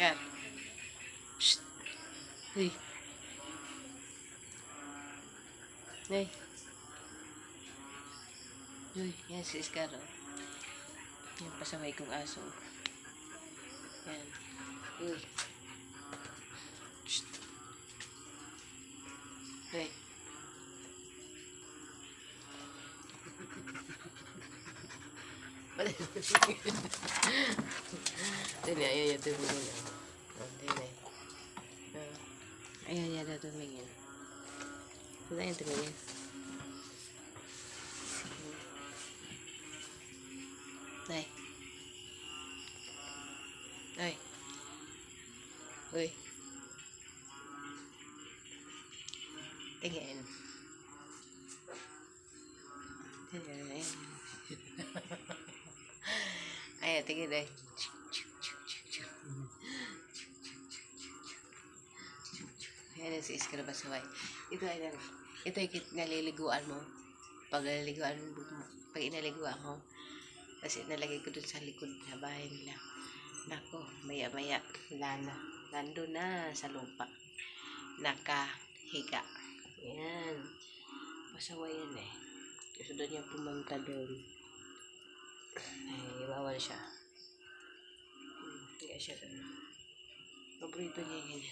Scar. Psst. Uy. Uy. Uy, yan si Scar, oh. Yan, pasaway kong aso. Yan. Uy. Psst. Uy. Dali, ayaw yan tumingin. Dali. Ayaw yan na tumingin. Wala yan tumingin. Ay. Ay. Uy. Tingin. Tingin. Ayan, tingin eh. Ayan si Iskar Basaway. Ito ay naliliguan mo. Pag naliliguan mo, pag inaliguan mo, kasi nalagay ko dun sa likod na bahay nila. Nako, maya-maya, lana. Nandun na sa lupa. Nakahiga. Ayan. Pasaway yan eh. Gusto doon niya pumunta doon. Ay, bawal siya. Hindi siya doon. Paborito niya yan.